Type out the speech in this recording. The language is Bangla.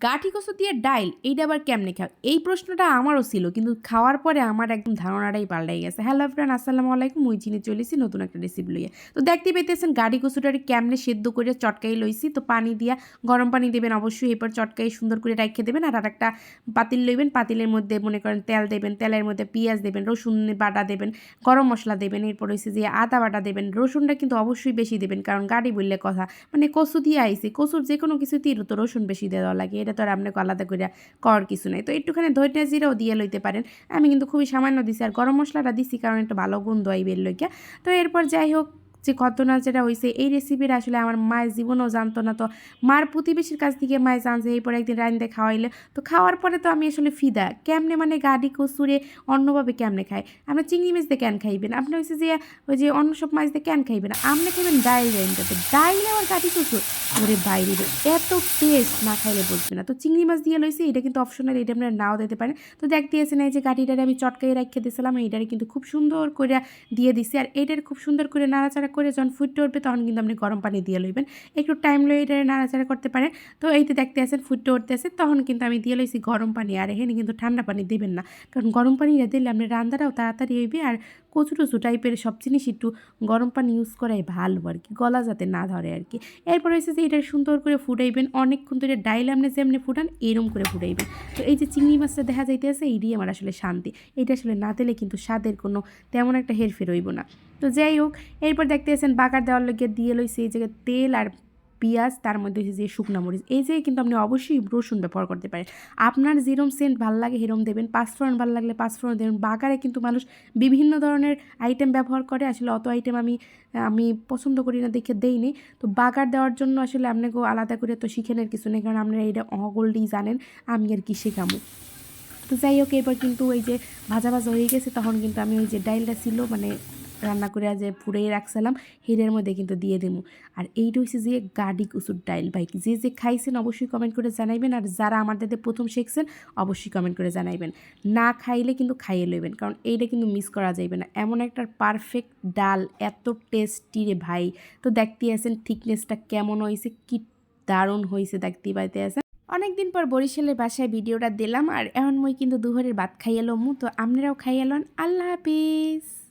গাঠি কচু দিয়ে ডাইল এইটা আবার কেমনে খাও, এই প্রশ্নটা আমারও ছিল, কিন্তু খাওয়ার পরে আমার একদম ধারণাটাই পাল্টাই গেছে। হ্যালো ফ্রেন্ড, আসসালামু আলাইকুম। মুই চিনি চলেছি নতুন একটা রেসিপি লইয়া। তো দেখতে পেতেছেন গাঠি কচুটারে কেমনে সেদ্ধ করে চটকাই লইছি। তো পানি দিয়া, গরম পানি দেবেন অবশ্যই, এরপর চটকাই সুন্দর করে রাখিয়ে দেবেন। আর একটা পাতিল লইবেন, পাতিলের মধ্যে মনে করেন তেল দেবেন, তেলের মধ্যে পেঁয়াজ দেবেন, রসুন বাটা দেবেন, গরম মশলা দেবেন, এরপর হচ্ছে যে আদা বাটা দেবেন। রসুনটা কিন্তু অবশ্যই বেশি দেবেন, কারণ গাঠি বললে কথা, মানে কচু দিয়ে আইছি, কচুর যে কোনো কিছুতেই তো রসুন বেশি দেওয়া লাগে, এটা তো আর আপনাকে আলাদা করে করার কিছু নাই। তো একটুখানি ধইটা জিরাও দিয়ে লইতে পারেন, আমি কিন্তু খুবই সামান্য দিছি। আর গরম মশলাটা দিছি কারণ একটু ভালো গন্ধ আইবের লইয়া। তো এরপর যাই হোক, যে ঘটনা যেটা হয়েছে, এই রেসিপিটা আসলে আমার মায়ের জীবনেও জানতো না। তো মার প্রতিবেশীর কাছ থেকে মায়ে জানছে, এরপর একদিন রাঁধতে খাওয়াইলে। তো খাওয়ার পরে তো আমি আসলে ফিদা, কেমনে মানে গাডি কচুরে অন্যভাবে কেমনে খাই। আমরা চিংড়ি মাছ দিয়ে কেন খাইবেন, আপনি হয়েছে যে ওই যে অন্য সব মাছ দিয়ে কেন খাইবেন, আপনি খাইবেন ডাইল রাইনটাতে, ডাইলে আমার গাডি কচু, ওরে বাইরে এত টেস্ট না খাইলে বলবে না। তো চিংড়ি মাছ দিয়ে লইছি, এটা কিন্তু অপশনাল, এটা আপনারা নাও দিতে পারেন। তো দেখতে আছেন এই যে গাঠিটারে আমি চটকাই রাখিয়ে দিয়েছিলাম, এইটারে কিন্তু খুব সুন্দর করে দিয়ে দিছি। আর এইটার খুব সুন্দর করে নাড়াচাড়া করে যখন ফুটতে উঠবে তখন কিন্তু আপনি গরম পানি দিয়ে লইবেন, একটু টাইম লই এটারে নাড়াচাড়া করতে পারেন। তো এইতে দেখতে আছেন ফুটতে উঠতে আছে, তখন কিন্তু আমি দিয়ে লইছি গরম পানি। আর এখানে কিন্তু ঠান্ডা পানি দেবেন না, কারণ গরম পানিটা দিলে আপনি রান্নাটাও তাড়াতাড়ি হইবে। আর কচু টচু টাইপের সব জিনিস একটু গরম পানি ইউজ করাই ভালো আর কি, গলা যাতে না ধরে আর কি। এরপর হচ্ছে যে এটা সুন্দর করে ফুটাইবেন, অনেকক্ষণ ধরে ডাইল আপনি যেমনি ফুটান এরম করে ফুটাইবেন। তো এই যে চিংড়ি মাছটা দেখা যাইতে আছে, এইটাই আমার আসলে শান্তি। এটা আসলে না দিলে কিন্তু স্বাদের কোনো তেমন একটা হেরফের হইব না। তো যাই হোক, এরপর দেখতে আছেন বাগার দেওয়ার লগে দিয়ে লইছে এই জায়গায় তেল আর পেঁয়াজ, তার মধ্যে হচ্ছে যে শুকনো মরিচ, এই যে কিন্তু আপনি অবশ্যই রসুন ব্যবহার করতে পারেন। আপনার যেরম সেন্ট ভালো লাগে সেরম দেবেন, পাঁচফোড়ন ভালো লাগলে পাঁচফোড়ন দেবেন। বাগারে কিন্তু মানুষ বিভিন্ন ধরনের আইটেম ব্যবহার করে, আসলে অত আইটেম আমি পছন্দ করি না দেখে দেইনি। তো বাগার দেওয়ার জন্য আসলে আপনাকেও আলাদা করে তো শিখেনের কিছু নেই, কারণ আপনারা এইটা অগোল্ডই জানেন, আমি আর কি শেখামো। তো যাই হোক, এরপর কিন্তু ওই যে ভাজা ভাজা হয়ে গেছে, তখন কিন্তু আমি ওই যে ডাইলটা ছিল মানে রান্না করে যে পুড়িয়ে রাখছিলাম হিরের মধ্যে কিন্তু দিয়ে দেবো। আর এইটা হচ্ছে যে গাডি কচুর ডাইল। ভাই যে যে খাইছেন অবশ্যই কমেন্ট করে জানাইবেন, আর যারা আমাদের প্রথম শিখছেন অবশ্যই কমেন্ট করে জানাইবেন। না খাইলে কিন্তু খাইয়ে লইবেন, কারণ এইটা কিন্তু মিস করা যাইবে না, এমন একটা পারফেক্ট ডাল, এত টেস্টি রে ভাই। তো দেখতে আছেন থিকনেসটা কেমন হয়েছে, কি দারুণ হয়েছে দেখতেই পাইতে আছেন। অনেকদিন পর বরিশালের বাসায় ভিডিওটা দিলাম, আর এখন মই কিন্তু দুপুরের ভাত খাইয়ে লমু। তো আপনারাও খাইয়ে লন। আল্লাহ হাফিজ।